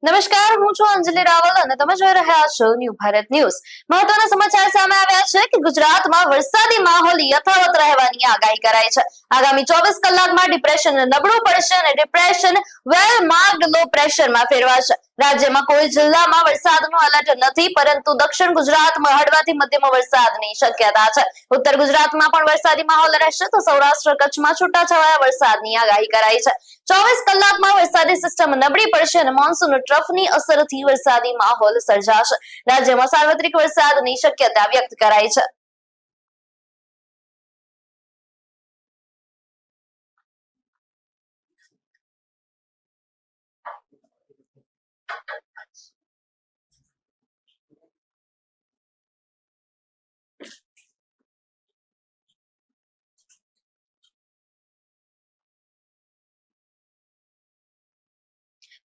નમસ્કાર, હું છું અંજલિ રાવલ અને તમે જોઈ રહ્યા છો ન્યૂ ભારત ન્યૂઝ। મહત્વના સમાચાર સામે આવ્યા છે કે ગુજરાતમાં વરસાદી માહોલ યથાવત રહેવાની આગાહી કરાઈ છે। આગામી 24 કલાકમાં ડિપ્રેશન નબળું પડશે અને ડિપ્રેશન વેલ માર્ક્ડ લો પ્રેશરમાં ફેરવાશે। રાજ્યમાં કોઈ જિલ્લામાં વરસાદનું એલર્ટ નથી, પરંતુ દક્ષિણ ગુજરાતમાં હળવાથી મધ્યમ વરસાદની શક્યતા છે। ઉત્તર ગુજરાતમાં પણ વરસાદી માહોલ રહેશે તો સૌરાષ્ટ્ર કચ્છમાં છૂટાછવાયા વરસાદની આગાહી કરાઈ છે। 24 કલાકમાં વરસાદી સિસ્ટમ નબળી પડશે અને મોન્સૂન ટ્રફની અસરથી વરસાદી માહોલ સર્જાશે। રાજ્યમાં સાર્વત્રિક વરસાદની શક્યતા વ્યક્ત કરાઈ છે।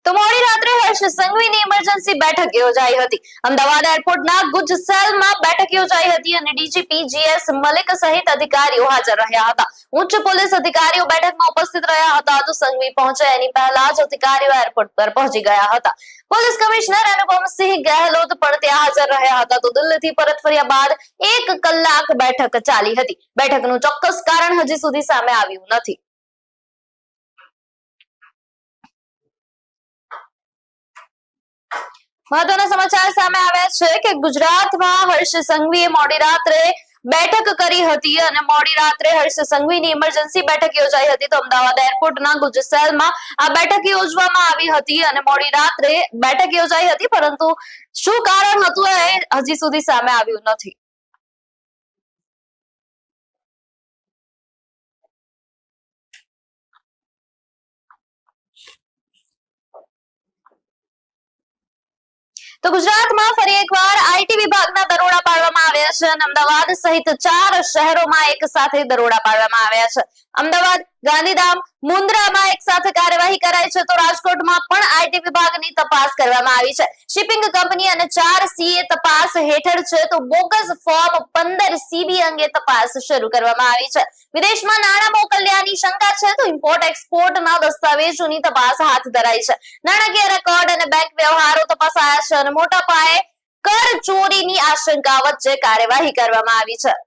તો મોડી રાત્રે હર્ષ સંઘવીની ઇમરજન્સી બેઠક યોજાઈ હતી। અમદાવાદ એરપોર્ટના ગુજ સેલમાં બેઠક યોજાઈ હતી અને ડીજીપી જીએસ મલિક સહિત અધિકારીઓ હાજર રહ્યા હતા। ઉચ્ચ પોલીસ અધિકારીઓ બેઠકમાં ઉપસ્થિત રહ્યા હતા તો સંઘવી પહોંચે એની પહેલા જ અધિકારીઓ એરપોર્ટ પર પહોંચી ગયા હતા। પોલીસ કમિશનર અનુપમસિંહ ગહેલોત પણ ત્યાં હાજર રહ્યા હતા તો દિલ્હીથી પરત ફર્યા બાદ 1 કલાક બેઠક ચાલી હતી। બેઠકનું ચોક્કસ કારણ હજી સુધી સામે આવ્યું નથી। મહત્વના સમાચાર સામે આવ્યા છે કે ગુજરાતમાં હર્ષ સંઘવીએ મોડી રાત્રે બેઠક કરી હતી અને મોડી રાત્રે હર્ષ સંઘવીની ઇમરજન્સી બેઠક યોજાઈ હતી તો અમદાવાદ એરપોર્ટના ગુજ સેલમાં આ બેઠક યોજવામાં આવી હતી અને મોડી રાત્રે બેઠક યોજાઈ હતી, પરંતુ શું કારણ હતું એ હજી સુધી સામે આવ્યું નથી। તો ગુજરાતમાં ફરી એકવાર આઈટી વિભાગના દરોડા પાડવામાં આવ્યા છે અને અમદાવાદ સહિત 4 શહેરોમાં એક સાથે દરોડા પાડવામાં આવ્યા છે। અમદાવાદ, ગાંધીધામ, મુન્દ્રામાં એક સાથે કાર્યવાહી કરાઈ છે તો રાજકોટમાં પણ આઈટી વિભાગની તપાસ કરવામાં આવી છે। શિપિંગ કંપની અને 4 સીએ તપાસ હેઠળ છે તો બોગસ ફોર્મ 15 સીબી અંગે તપાસ શરૂ કરવામાં આવી છે। વિદેશમાં નાણાં મોકલ્યાની શંકા છે તો ઇમ્પોર્ટ એક્સપોર્ટના દસ્તાવેજોની તપાસ હાથ ધરાઈ છે। નાણાકીય રેકોર્ડ અને બેંક વ્યવહારો તપાસાયા છે અને મોટા પાયે કર ચોરીની આશંકા વચ્ચે કાર્યવાહી કરવામાં આવી છે।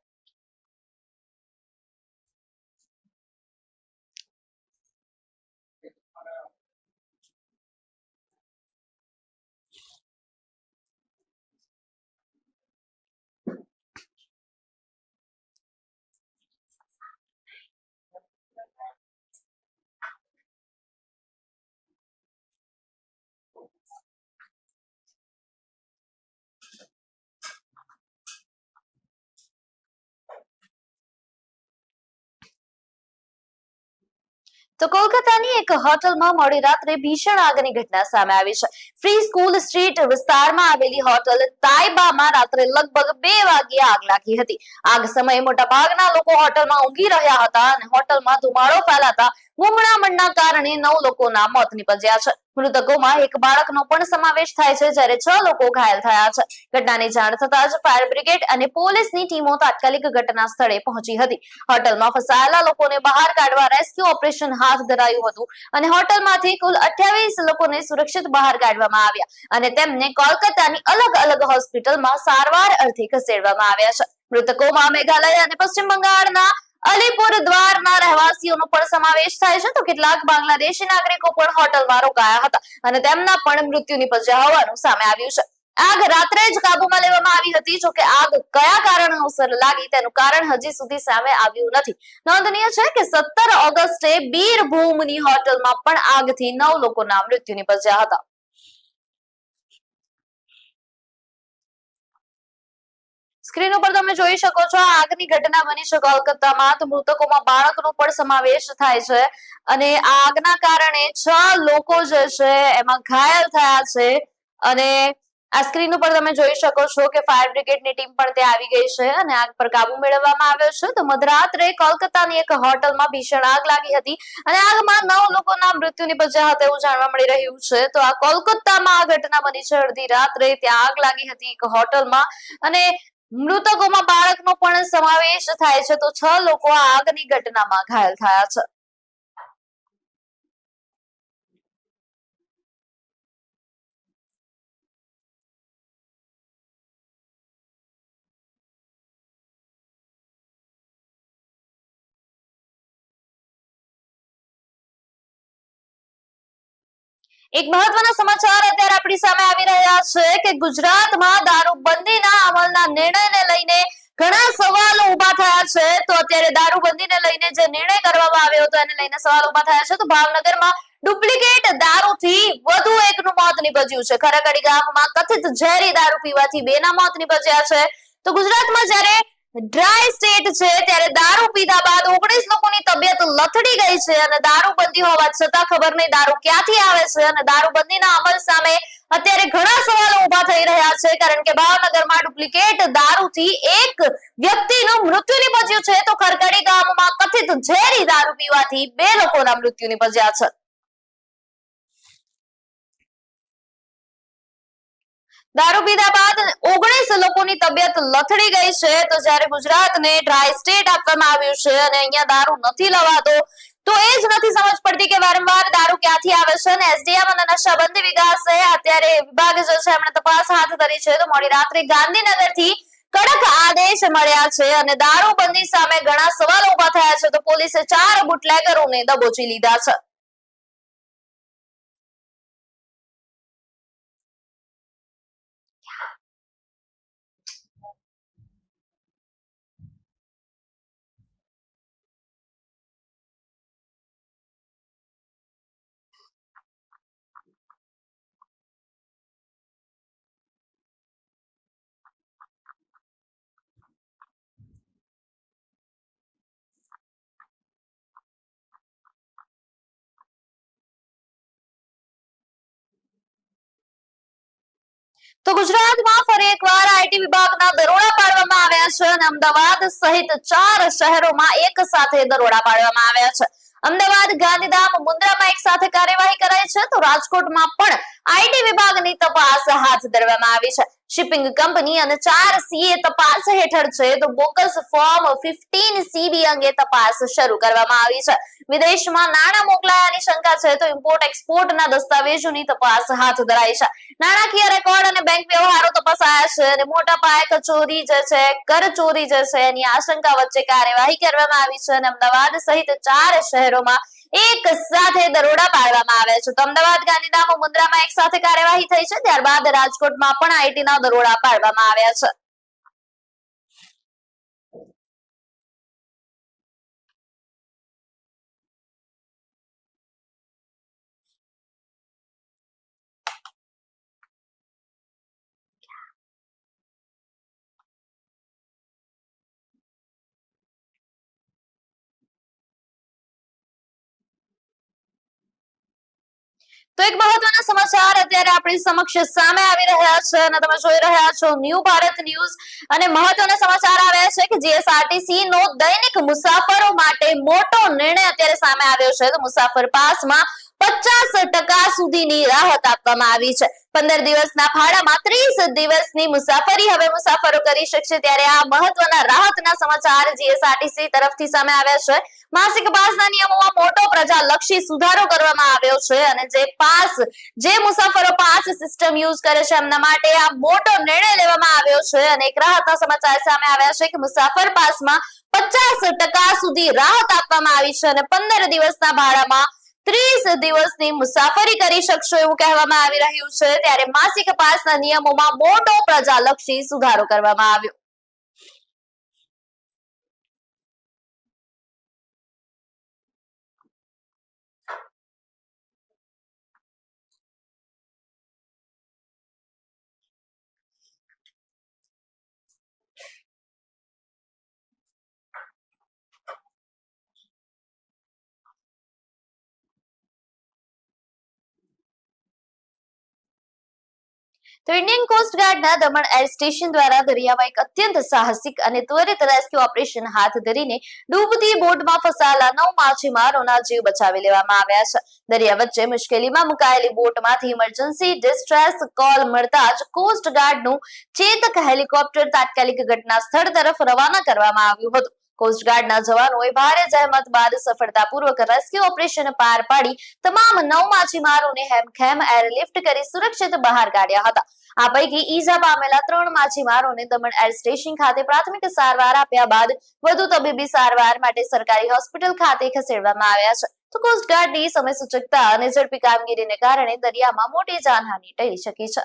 તો કોલકાતાની એક હોટલમાં મોડી રાત્રે ભીષણ આગની ઘટના સામે આવી છે। ફ્રી સ્કૂલ સ્ટ્રીટ વિસ્તારમાં આવેલી હોટલ તાઇબામાં રાત્રે લગભગ 2 વાગ્યે આગ લાગી હતી। આગ સમયે મોટાભાગના લોકો હોટલમાં ઊંઘી રહ્યા હતા અને હોટલમાં ધુમાડો ફેલાતા ગુંગળામણના કારણે 9 લોકોના મોત નીપજ્યા છે। મૃતકોમાં એક બાળકનો પણ સમાવેશ થાય છે જ્યારે 6 લોકો ઘાયલ થયા છે। ઘટનાની જાણ થતાં જ ફાયર બ્રિગેડ અને પોલીસની ટીમો તાત્કાલિક ઘટના સ્થળે પહોંચી હતી। હોટલમાં ફસાયેલા લોકોને બહાર કાઢવા રેસ્ક્યુ ઓપરેશન હાથ ધરાયું હતું અને હોટલમાંથી કુલ 28 લોકોને સુરક્ષિત બહાર કાઢવામાં આવ્યા અને તેમને કોલકાતાની અલગ-અલગ હોસ્પિટલમાં સારવાર અર્થે ખસેડવામાં આવ્યા છે। મૃતકોમાં મેઘાલય અને પશ્ચિમ બંગાળના અલીપુર દ્વારના રહેવાસીઓનો પણ સમાવેશ થાય છે તો કેટલાક બાંગ્લાદેશી નાગરિકો પણ હોટલમાં રોકાયા હતા અને તેમના પણ મૃત્યુ નીપજ્યા હોવાનું સામે આવ્યું છે। આગ રાત્રે જ કાબુમાં લેવામાં આવી હતી, જોકે આગ કયા કારણોસર લાગી તેનું કારણ હજી સુધી સામે આવ્યું નથી। નોંધનીય છે કે 17 ઓગસ્ટે બીરભૂમની હોટલમાં પણ આગથી 9 લોકોના મૃત્યુ નીપજ્યા હતા। સ્ક્રીન ઉપર તમે જોઈ શકો છો આગની ઘટના બની છે કોલકાતામાં તો મૃતકોમાં બાળકનો પણ સમાવેશ થાય છે અને આગના કારણે 6 લોકો જે છે એમાં ઘાયલ થયા છે અને આ સ્ક્રીન ઉપર તમે જોઈ શકો છો કે ફાયર બ્રિગેડની ટીમ પણ ત્યાં આવી ગઈ છે અને આગ પર કાબુ મેળવવામાં આવ્યો છે। તો મધરાત્રે કોલકાતાની એક હોટલમાં ભીષણ આગ લાગી હતી અને આગમાં 9 લોકોના મૃત્યુ નીપજ્યા હતા એવું જાણવા મળી રહ્યું છે। તો આ કોલકાતામાં આ ઘટના બની છે અડધી રાત્રે, ત્યાં આગ લાગી હતી એક હોટલમાં અને મૃતકોમાં બાળકનો પણ સમાવેશ થાય છે તો 6 લોકો આ આગની ઘટનામાં ઘાયલ થયા છે। એક મહત્વના સમાચાર અત્યારે આપણી સામે આવી રહ્યા છે કે ગુજરાતમાં દારૂબંધીના અમલના નિર્ણયને લઈને ઘણા સવાલો ઉભા થયા છે. તો અત્યારે દારૂબંધીને લઈને જે નિર્ણય કરવામાં આવ્યો હતો એને લઈને સવાલ ઉભા થયા છે. તો ભાવનગરમાં ડુપ્લિકેટ દારૂથી વધુ એકનું મોત નીપજ્યું છે. ખરકડી ગામમાં કથિત ઝેરી દારૂ પીવાથી બેના મોત નીપજ્યા છે. તો ગુજરાતમાં જ્યારે ડ્રાય સ્ટેટ છે ત્યારે દારૂ પીધા બાદ 19 લોકોની તબિયત લથડી ગઈ છે અને દારૂબંધી હોવા છતાં ખબર નહીં દારૂ ક્યાંથી આવે છે અને દારૂબંધીના અમલ સામે અત્યારે ઘણા સવાલો ઉભા થઈ રહ્યા છે. કારણ કે ભાવનગરમાં ડુપ્લિકેટ દારૂથી એક વ્યક્તિનું મૃત્યુ નીપજ્યું છે. તો ખરકડી ગામમાં કથિત ઝેરી દારૂ પીવાથી 2 લોકોના મૃત્યુ નીપજ્યા છે. દારૂ પીધા બાદ 19 લોકોની તબિયત લથડી ગઈ છે. તો જ્યારે ગુજરાતને ડ્રાય સ્ટેટ આપવામાં આવ્યું છે અને અહીંયા દારૂ નથી લવાતો તો એ જ નથી સમજ પડતી કે વારંવાર દારૂ ક્યાંથી આવે છે. અને એસડીએમ અને નશાબંધી વિકાસે અત્યારે વિભાગ જે છે એમણે તપાસ હાથ ધરી છે. તો મોડી રાત્રે ગાંધીનગરથી કડક આદેશ મળ્યા છે અને દારૂબંધી સામે ઘણા સવાલો ઉભા થયા છે. તો પોલીસે 4 બુટલેગરોને દબોચી લીધા છે. તો ગુજરાતમાં ફરી એકવાર આઈટી વિભાગના દરોડા પાડવામાં આવ્યા છે અને અમદાવાદ સહિત 4 શહેરોમાં એક સાથે દરોડા પાડવામાં આવ્યા છે. અમદાવાદ, ગાંધીધામ, મુન્દ્રામાં એક સાથે કાર્યવાહી કરાઈ છે. તો રાજકોટમાં પણ આઈટી વિભાગની તપાસ હાથ ધરવામાં આવી છે. શિપિંગ કંપની અને 4 સીએ તપાસ હેઠળ છે. તો બોગસ ફોર્મ 15 સીબી અંગે તપાસ શરૂ કરવામાં આવી છે. વિદેશમાં નાણાં મોકલાયાની શંકા છે. તો ઇમ્પોર્ટ એક્સપોર્ટના દસ્તાવેજોની તપાસ હાથ ધરાઈ છે. નાણાકીય રેકોર્ડ અને બેંક વ્યવહારો તપાસાયા છે અને મોટા પાયે કચોરી જે છે, કર ચોરી જે છે એની આશંકા વચ્ચે કાર્યવાહી કરવામાં આવી છે અને અમદાવાદ સહિત 4 શહેરોમાં એક સાથે દરોડા પાડવામાં આવ્યા છે. તો અમદાવાદ, ગાંધીધામ, મુન્દ્રામાં એક સાથે કાર્યવાહી થઈ છે. ત્યારબાદ રાજકોટમાં પણ આઈટીના દરોડા પાડવામાં આવ્યા છે. તો એક મહત્વના સમાચાર અત્યારે આપણી સમક્ષ સામે આવી રહ્યા છે અને તમે જોઈ રહ્યા છો ન્યૂ ભારત ન્યૂઝ અને મહત્વના સમાચાર આવ્યા છે કે જીએસઆરટીસી નો દૈનિક મુસાફરો માટે મોટો નિર્ણય અત્યારે સામે આવ્યો છે. તો મુસાફર પાસમાં 50% સુધીની રાહત આપવામાં આવી છે. 15 દિવસના ભાડામાં 30 દિવસની મુસાફરી હવે મુસાફરો કરી શકશે. ત્યારે આ મહત્વના રાહતના સમાચાર જીએસઆરટીસી તરફથી સામે આવ્યા છે. માસિક પાસના નિયમોમાં મોટો પ્રજાલક્ષી સુધારો કરવામાં આવ્યો છે અને જે મુસાફરો પાસ સિસ્ટમ યુઝ કરે છે એમના માટે આ મોટો નિર્ણય લેવામાં આવ્યો છે. અને એક રાહતના સમાચાર સામે આવ્યા છે કે મુસાફર પાસમાં 50% સુધી રાહત આપવામાં આવી છે અને 15 દિવસના ભાડામાં 30 દિવસની મુસાફરી કરી શકશો એવું કહેવામાં આવી રહ્યું છે. ત્યારે માસિક પાસના નિયમોમાં મોટો પ્રજાલક્ષી સુધારો કરવામાં આવ્યો. તો ઇન્ડિયન કોસ્ટ ગાર્ડના દમણ એર સ્ટેશન દ્વારા દરિયામાં એક અત્યંત સાહસિક અને ત્વરિત રેસ્ક્યુ ઓપરેશન હાથ ધરીને ડૂબતી બોટમાં ફસાયેલા 9 માછીમારોના જીવ બચાવી લેવામાં આવ્યા છે. દરિયા વચ્ચે મુશ્કેલીમાં મુકાયેલી બોટમાંથી ઇમરજન્સી ડિસ્ટ્રેસ કોલ મળતા જ કોસ્ટ ગાર્ડનું ચેતક હેલિકોપ્ટર તાત્કાલિક ઘટના સ્થળ તરફ રવાના કરવામાં આવ્યું હતું. કોસ્ટગાર્ડના જવાનોએ ભારે જહેમત બાદ સફળતાપૂર્વક રેસ્ક્યુ ઓપરેશન પાર પાડી તમામ 9 માછીમારોને હેમખેમ એરલિફ્ટ કરી સુરક્ષિત બહાર કાઢ્યા હતા. આ પૈકી ઈજા પામેલા 3 માછીમારોને દમણ એર સ્ટેશન ખાતે પ્રાથમિક સારવાર આપ્યા બાદ વધુ તબીબી સારવાર માટે સરકારી હોસ્પિટલ ખાતે ખસેડવામાં આવ્યા છે. તો કોસ્ટગાર્ડની સમયસૂચકતા અને ઝડપી કામગીરીને કારણે દરિયામાં મોટી જાનહાનિ ટળી શકી છે.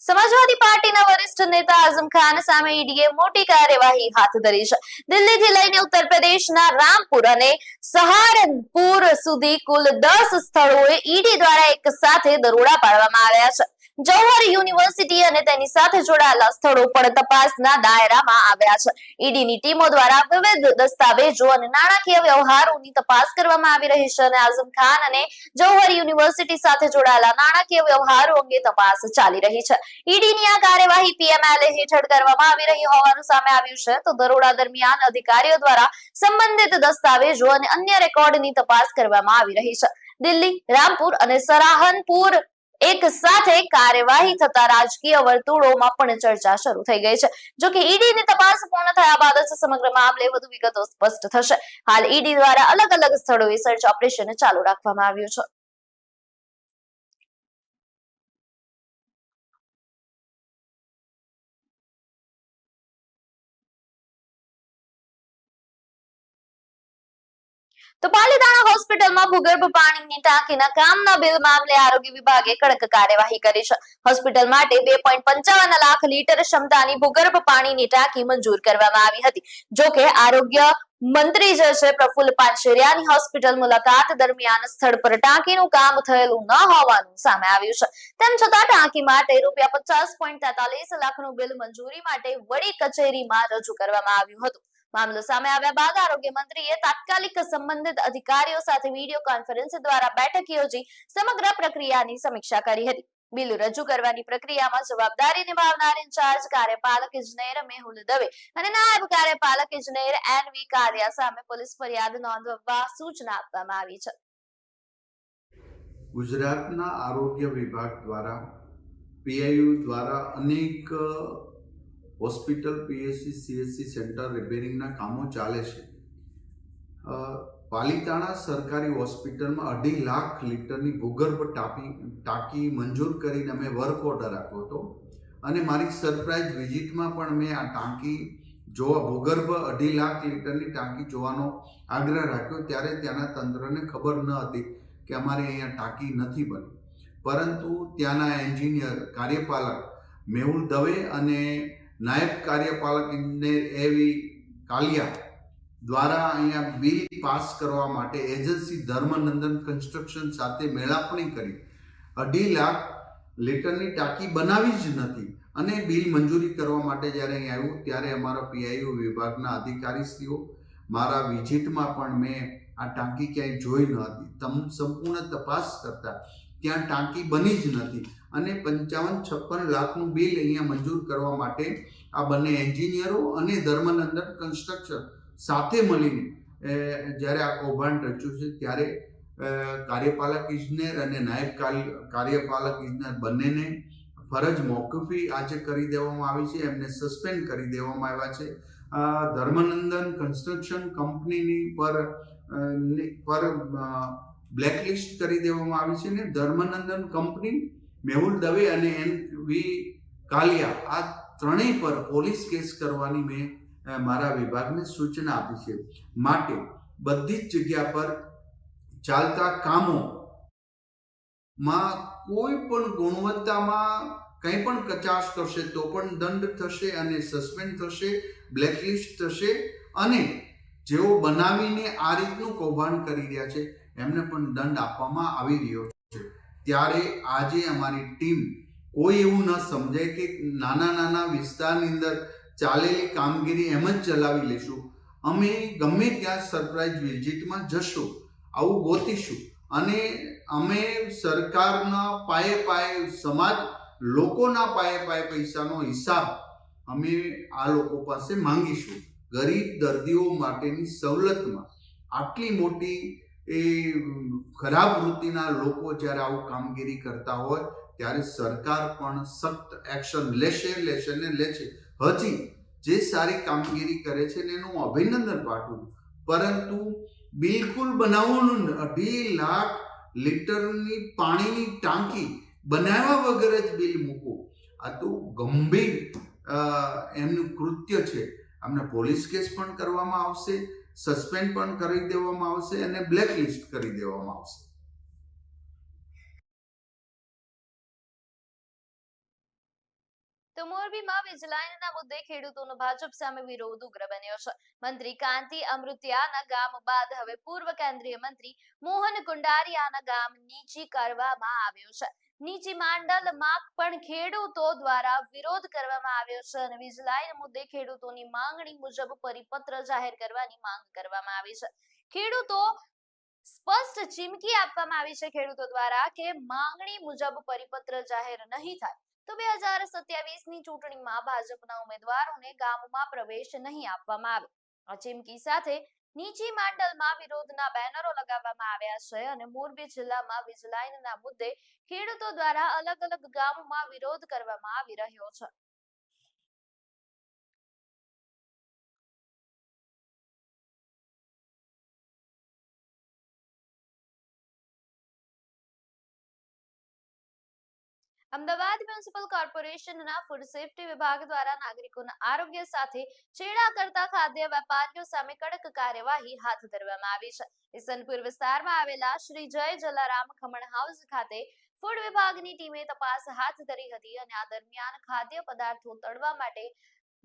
સમાજવાદી પાર્ટીના વરિષ્ઠ નેતા આઝમ ખાન સામે ઈડીએ મોટી કાર્યવાહી હાથ ધરી છે. દિલ્હીથી લઈને ઉત્તર પ્રદેશના રામપુર અને સહારનપુર સુધી કુલ 10 સ્થળોએ ઈડી દ્વારા એક સાથે દરોડા પાડવામાં આવ્યા છે. જૌહર યુનિવર્સિટી અને તેની સાથે જોડાયેલા સ્થળો પણ તપાસના દાયરામાં આવ્યા છે. ઈડીની ટીમો દ્વારા વિવિધ દસ્તાવેજો અને નાણાકીય વ્યવહારોની તપાસ કરવામાં આવી રહી છે અને આઝમ ખાન અને જૌહર યુનિવર્સિટી સાથે જોડાયેલા નાણાકીય વ્યવહારો અંગે તપાસ ચાલી રહી છે. ઈડીની આ કાર્યવાહી પીએમએલએ હેઠળ કરવામાં આવી રહી હોવાનું સામે આવ્યું છે. તો દરોડા દરમિયાન અધિકારીઓ દ્વારા સંબંધિત દસ્તાવેજો અને અન્ય રેકોર્ડની તપાસ કરવામાં આવી રહી છે. દિલ્હી, રામપુર અને સહારનપુર એક સાથે કાર્યવાહી થતા રાજકીય વર્તુળોમાં પણ ચર્ચા શરૂ થઈ ગઈ છે. જો કે ઈડીની તપાસ પૂર્ણ થયા બાદ જ સમગ્ર મામલે વધુ વિગતો સ્પષ્ટ થશે. હાલ ઈડી દ્વારા અલગ અલગ સ્થળોએ સર્ચ ઓપરેશન ચાલુ રાખવામાં આવ્યું છે. તો પાલીતાણા હોસ્પિટલમાં ભૂગર્ભ પાણીની ટાંકીના કામના બિલ મામલે આરોગ્ય વિભાગે કડક કાર્યવાહી કરી છે. હોસ્પિટલ માટે 2.55 લાખ લીટર ક્ષમતાની ભૂગર્ભ પાણીની ટાંકી મંજૂર કરવામાં આવી હતી. જો કે આરોગ્ય મંત્રી જે છે પ્રફુલ્લ પાનસેરિયાની હોસ્પિટલ મુલાકાત દરમિયાન સ્થળ પર ટાંકીનું કામ થયેલું ન હોવાનું સામે આવ્યું છે. તેમ છતાં ટાંકી માટે ₹50.43 લાખનું બિલ મંજૂરી માટે વડી કચેરીમાં રજૂ કરવામાં આવ્યું હતું. મામલો સામે આવ્યા બાદ આરોગ્ય મંત્રીએ તાત્કાલિક સંબંધિત અધિકારીઓ સાથે વિડીયો કોન્ફરન્સ દ્વારા બેઠક યોજી સમગ્ર પ્રક્રિયાની સમીક્ષા કરી હતી. બિલ રજૂ કરવાની પ્રક્રિયામાં જવાબદારી નિભાવનાર ઇન્ચાર્જ કાર્યપાલક ઇજનેર મેહુલ દવે અને નાયબ કાર્યપાલક ઇજનેર એનવી કાલિયા સામે પોલીસ ફરિયાદ નોંધવા સૂચના આપવામાં આવી છે. ગુજરાતના આરોગ્ય વિભાગ દ્વારા પીઆઈયુ દ્વારા અનેક હોસ્પિટલ, પીએચસી, સીએચસી સેન્ટર રિપેરિંગના કામો ચાલે છે. પાલીતાણા સરકારી હોસ્પિટલમાં 2.5 લાખ લીટરની ભૂગર્ભ ટાંકી મંજૂર કરીને અમે વર્ક ઓર્ડર આપ્યો હતો અને મારી સરપ્રાઇઝ વિઝિટમાં પણ મેં આ ટાંકી જોવા, ભૂગર્ભ 2.5 લાખ લીટરની ટાંકી જોવાનો આગ્રહ રાખ્યો. ત્યારે ત્યાંના તંત્રને ખબર ન હતી કે અમારે અહીંયા ટાંકી નથી બની, પરંતુ ત્યાંના એન્જિનિયર કાર્યપાલક મેહુલ દવે અને નાયબ કાર્યપાલક ઇજનેર એવી કાલિયા દ્વારા અહીંયા બિલ પાસ કરવા માટે એજન્સી ધર્મનંદન કન્સ્ટ્રક્શન સાથે મેળાપણી કરી 2.5 લાખ લીટરની ટાંકી બનાવી જ નથી અને બિલ મંજૂરી કરવા માટે જ્યારે અહીં આવ્યું ત્યારે અમારા પીઆઈયુ વિભાગના અધિકારીશ્રીઓ મારા વિઝિટમાં પણ મેં આ ટાંકી ક્યાંય જોઈ ન હતી. સંપૂર્ણ તપાસ કરતા ત્યાં ટાંકી બની જ નથી અને 55-56 લાખનું બિલ અહીંયા મંજૂર કરવા માટે આ બંને એન્જિનિયરો અને ધર્મનંદન કન્સ્ટ્રક્શન સાથે મળીને જ્યારે આ કૌભાંડ રચ્યું છે ત્યારે કાર્યપાલક ઇજનેર અને નાયબ કાર્યપાલક ઇજનેર બંનેને ફરજ મોકૂફી આજે કરી દેવામાં આવી છે. એમને સસ્પેન્ડ કરી દેવામાં આવ્યા છે. ધર્મનંદન કન્સ્ટ્રક્શન કંપનીની પર બ્લેકલિસ્ટ કરી દેવામાં આવી છે ને ધર્મનંદન કંપની, મેહુલ દવે અને એનવી કાલિયા આ ત્રણેય પર પોલીસ કેસ કરવાની મેં મારા વિભાગને સૂચના આપી છે. માટે બધી જ જગ્યા પર ચાલતા કામોમાં કોઈ પણ ગુણવત્તામાં કંઈ પણ કચાશ કરશે તો પણ દંડ થશે અને સસ્પેન્ડ થશે, બ્લેકલિસ્ટ થશે અને જેઓ બનાવીને આ રીતનું કૌભાંડ કરી રહ્યા છે એમને પણ દંડ આપવામાં આવી રહ્યો છે. ત્યારે આજે અમારી ટીમ કોઈ એવું ન સમજે કે નાના વિસ્તારની અંદર ચાલેલી કામગીરી એમ જ ચલાવી લેશું. અમે ગમે ત્યાં સરપ્રાઇઝ વિઝિટમાં જશું, આવું ગોતીશું અને અમે સરકારના પાયે સમાજ લોકોના પાયે પૈસાનો હિસાબ અમે આ લોકો પાસે માંગીશું. ગરીબ દર્દીઓ માટેની સવલતમાં આટલી મોટી એ ખરાબ વૃત્તિના લોકો જ્યારે આવું કામગીરી કરતા હોય ત્યારે સરકાર પણ સખ્ત એક્શન લેશે ને લેશે. હજી જે સારી કામગીરી કરે છે ને એનું અભિનંદન પાઠવું, પરંતુ બિલકુલ બનાવવાનું 2.5 લાખ લીટરની પાણીની ટાંકી બનાવ્યા વગર જ બિલ મૂકવું આ તો ગંભીર એમનું કૃત્ય છે. આમને પોલીસ કેસ પણ કરવામાં આવશે, સસ્પેન્ડ પણ કરી દેવામાં આવશે અને બ્લેકલિસ્ટ કરી દેવામાં આવશે. તો મોરબીમાં વીજ લાઈનના મુદ્દે ખેડૂતોનો ભાજપ સામે વિરોધ ઉગ્ર બન્યો છે. મંત્રી કાંતિ અમૃતિયાના ગામ બાદ હવે પૂર્વ કેન્દ્રીય મંત્રી મોહન કુંડારિયાના ગામ નીચી કરવામાં આવ્યો છે. નીચી માંડલમાં પણ ખેડૂતો દ્વારા વિરોધ કરવામાં આવ્યો છે અને વીજ લાઈન મુદ્દે ખેડૂતોની માંગણી મુજબ પરિપત્ર જાહેર કરવાની માંગ કરવામાં આવી છે. ખેડૂતો સ્પષ્ટ ચીમકી આપવામાં આવી છે ખેડૂતો દ્વારા કે માંગણી મુજબ પરિપત્ર જાહેર નહીં થાય તો 2027ની ચૂંટણીમાં ભાજપના ઉમેદવારોને ગામમાં પ્રવેશ નહીં આપવામાં આવે. આ ચીમકી સાથે નીચી માંડલમાં વિરોધના બેનરો લગાવવામાં આવ્યા છે અને મોરબી જિલ્લામાં વીજ લાઈનના મુદ્દે ખેડૂતો દ્વારા અલગ અલગ ગામોમાં વિરોધ કરવામાં આવી રહ્યો છે. અમદાવાદ મ્યુનિસિપલ કોર્પોરેશનના ફૂડ સેફ્ટી વિભાગ દ્વારા નાગરિકોના આરોગ્ય સાથે ચેડા કરતા ખાદ્ય વેપારીઓ સામે કડક કાર્યવાહી હાથ ધરવામાં આવી છે. ઇસનપુર વિસ્તારમાં આવેલા શ્રી જય જલારામ ખમણ હાઉસ ખાતે ફૂડ વિભાગની ટીમે તપાસ હાથ ધરી હતી અને આ દરમિયાન ખાદ્ય પદાર્થો તળવા માટે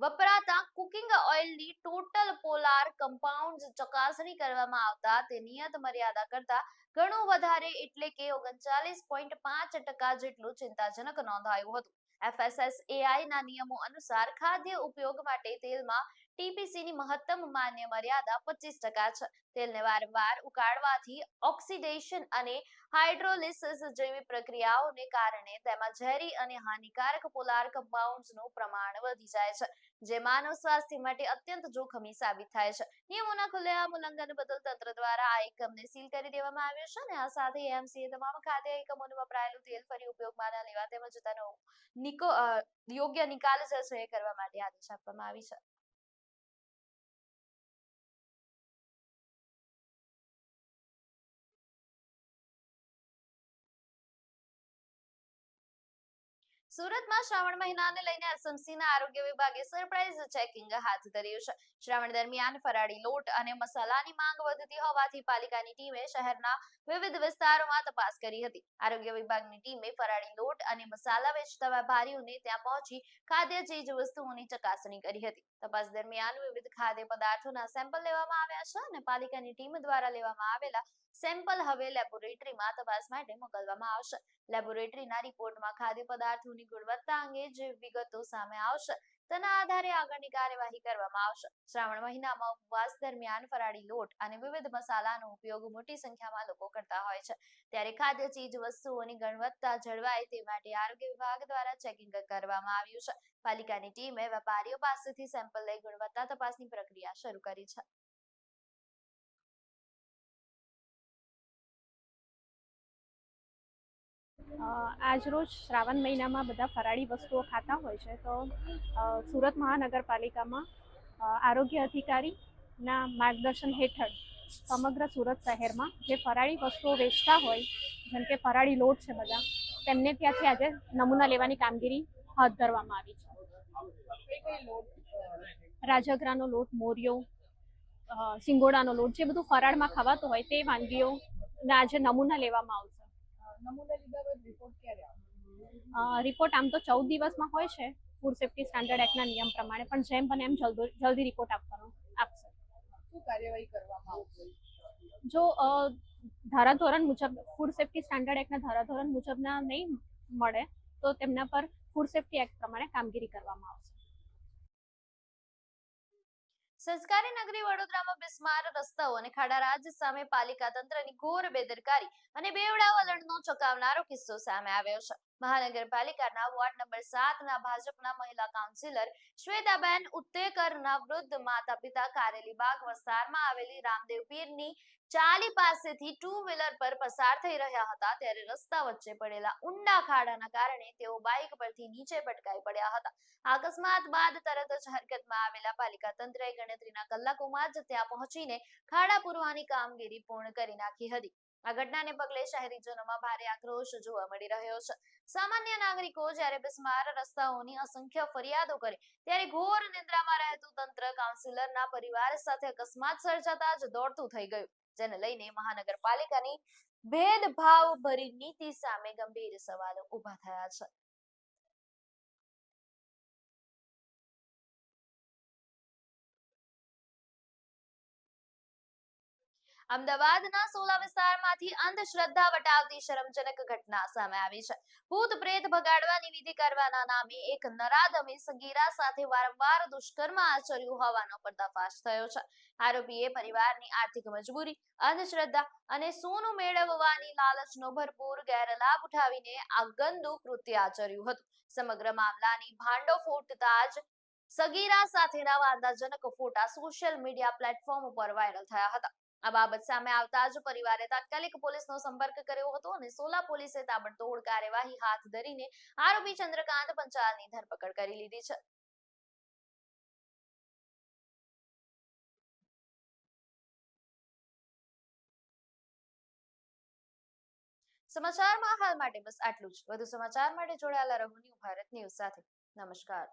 વપરાતા કુકિંગ ઓઇલની ટોટલ પોલાર કમ્પાઉન્ડ ચકાસણી કરવામાં આવતા તે નિયત મર્યાદા કરતા ઘણું વધારે એટલે કે 39.5% જેટલું ચિંતાજનક નોંધાયું હતું. FSSAI ના નિયમો અનુસાર ખાદ્ય ઉપયોગ માટે તેલમાં TPCની મહત્તમ માન્ય મર્યાદા 25% છે. તેલને વારંવાર ઉકાળવાથી ઓક્સિડેશન અને હાઇડ્રોલિસિસ જેવી પ્રક્રિયાઓને કારણે તેમાં ઝેરી અને હાનિકારક પોલાર કમ્પાઉન્ડ્સનું પ્રમાણ વધી જાય છે, જે માનવ સ્વાસ્થ્ય માટે અત્યંત જોખમી સાબિત થાય છે. નિયમોના ખુલ્લેઆમ ઉલ્લંઘન બદલ તંત્ર દ્વારા આ એકમને સીલ કરી દેવામાં આવ્યો છે અને આ સાથે AMCએ તમામ ખાદ્ય એકમોને વપરાયેલું તેલ ફરી ઉપયોગમાં ન લેવા તેમજ તેનો યોગ્ય નિકાલ જે છે એ કરવા માટે આદેશ આપવામાં આવી છે. સુરતમાં શ્રાવણ મહિનાને લઈને SMCના આરોગ્ય વિભાગે સરપ્રાઇઝ ચેકિંગ હાથ ધર્યું છે. શ્રાવણ દરમિયાન ફરાળી લોટ અને મસાલાની માંગ વધતી હોવાથી પાલિકાની ટીમે શહેરના વિવિધ વિસ્તારોમાં તપાસ કરી હતી. આરોગ્ય વિભાગની ટીમે ફરાળી લોટ અને મસાલા વેચતા વેપારીઓને ત્યાં પહોંચી ખાદ્ય ચીજ વસ્તુઓની ચકાસણી કરી હતી. તપાસ દરમિયાન વિવિધ ખાદ્ય પદાર્થોના સેમ્પલ લેવામાં આવ્યા છે અને પાલિકાની ટીમ દ્વારા લેવામાં આવેલા સેમ્પલ હવે લેબોરેટરીમાં તપાસ માટે મોકલવામાં આવશે. લેબોરેટરીના રિપોર્ટમાં ખાદ્ય પદાર્થોની ગુણવત્તા અંગે જે વિગતો સામે આવશે તેના આધારે આગળની કાર્યવાહી કરવામાં આવશે. શ્રાવણ મહિનામાં ઉપવાસ દરમિયાન ફરાળી લોટ અને વિવિધ મસાલાનો ઉપયોગ મોટી સંખ્યામાં લોકો કરતા હોય છે, ત્યારે ખાદ્ય ચીજ વસ્તુઓની ગુણવત્તા જળવાય તે માટે આરોગ્ય વિભાગ દ્વારા ચેકિંગ કરવામાં આવ્યું છે. પાલિકાની ટીમે વેપારીઓ પાસેથી સેમ્પલ લઈ ગુણવત્તા તપાસની પ્રક્રિયા શરૂ કરી છે. આજરોજ શ્રાવણ મહિનામાં બધા ફરાળી વસ્તુઓ ખાતા હોય છે તો સુરત મહાનગરપાલિકામાં આરોગ્ય અધિકારીના માર્ગદર્શન હેઠળ સમગ્ર સુરત શહેરમાં જે ફરાળી વસ્તુઓ વેચતા હોય જેમ કે ફરાળી લોટ છે બધા તેમને ત્યાંથી આજે નમૂના લેવાની કામગીરી હાથ ધરવામાં આવી છે. રાજગરાનો લોટ, મોરિયો, સિંગોડાનો લોટ જે બધું ફરાળમાં ખવાતું હોય તે વાનગીઓના આજે નમૂના લેવામાં આવશે. રિપોર્ટ આમ તો 14 દિવસમાં હોય છે ફૂડ સેફ્ટી સ્ટાન્ડર્ડ એક્ટના નિયમ પ્રમાણે, પણ જેમ બને એમ જલ્દી રિપોર્ટ આપશે. શું કાર્યવાહી કરવામાં આવશે? જો ધારાધોરણ મુજબ ફૂડ સેફ્ટી સ્ટાન્ડર્ડ એક્ટના ધારાધોરણ મુજબના નહીં મળે તો તેમના પર ફૂડ સેફ્ટી એક્ટ પ્રમાણે કામગીરી કરવામાં આવશે. સંસ્કારી નગરી વડોદરામાં બિસ્માર રસ્તાઓ અને ખાડા રાજ સામે પાલિકા તંત્રની ઘોર બેદરકારી અને બેવડા વલણનો ચોંકાવનારો કિસ્સો સામે આવ્યો છે. મહાનગરપાલિકાના વોર્ડ નંબર 7ના ભાજપના મહિલા કાઉન્સિલર શ્વેતાબેન ઉત્તેકરના વૃદ્ધ માતા પિતા કારેલીબાગ વિસ્તારમાં આવેલી રામદેવ પીરની ચાલી પાસેથી 2 વ્હીલર પર પસાર થઈ રહ્યા હતા ત્યારે રસ્તા વચ્ચે પડેલા ઊંડા ખાડાના કારણે તેઓ બાઇક પરથી નીચે પટકાઈ પડ્યા હતા. અકસ્માત બાદ તરત જ હરકતમાં આવેલા પાલિકા તંત્રએ ગણતરીના કલાકોમાં જ ત્યાં પહોંચીને ખાડા પૂરવાની કામગીરી પૂર્ણ કરી નાખી હતી. આ ઘટનાને પગલે શહેરીજનોમાં ભારે આક્રોશ જોવા મળી રહ્યો છે. સામાન્ય નાગરિકો જ્યારે બિસ્માર રસ્તાઓની અસંખ્ય ફરિયાદો કરે ત્યારે ઘોર નિંદ્રામાં રહેતું તંત્ર કાઉન્સિલરના પરિવાર સાથે અકસ્માત સર્જાતા જ દોડતું થઈ ગયું, જેને લઈને મહાનગરપાલિકાની ભેદભાવ ભરી નીતિ સામે ગંભીર સવાલો ઉભા થયા છે. અમદાવાદના સોલા વિસ્તારમાંથી અંધશ્રદ્ધા વટાવતી શરમજનક ઘટના સામે આવી છે. ભૂત પ્રેત ભગાડવાની વિધિ કરવાના નામે એક નરાધમે સગીરા સાથે વારંવાર દુષ્કર્મ આચર્યું હોવાનો પર્દાફાશ થયો છે. આરોપીએ પરિવારની આર્થિક મજબૂરી, અંધશ્રદ્ધા અને સોનું મેળવવાની લાલચનો ભરપૂર ગેરલાભ ઉઠાવીને આ ગંદુ કૃત્ય આચર્યું હતું. સમગ્ર મામલાની ભાંડો ફૂટતા જ સગીરા સાથેના વાંધાજનક ફોટા સોશિયલ મીડિયા પ્લેટફોર્મ ઉપર વાયરલ થયા હતા. આ બાબત સામે આવતા જ પરિવારે તાત્કાલિક પોલીસનો સંપર્ક કર્યો હતો અને સોલા પોલીસે તાબડતોડ કાર્યવાહી હાથ ધરીને આરોપી ચંદ્રકાંત પંચાલની ધરપકડ કરી લીધી છે. સમાચારમાં હાલ માટે બસ આટલું જ. વધુ સમાચાર માટે જોડાયેલા રહો ન્યૂ ભારત ન્યૂઝ સાથે. નમસ્કાર.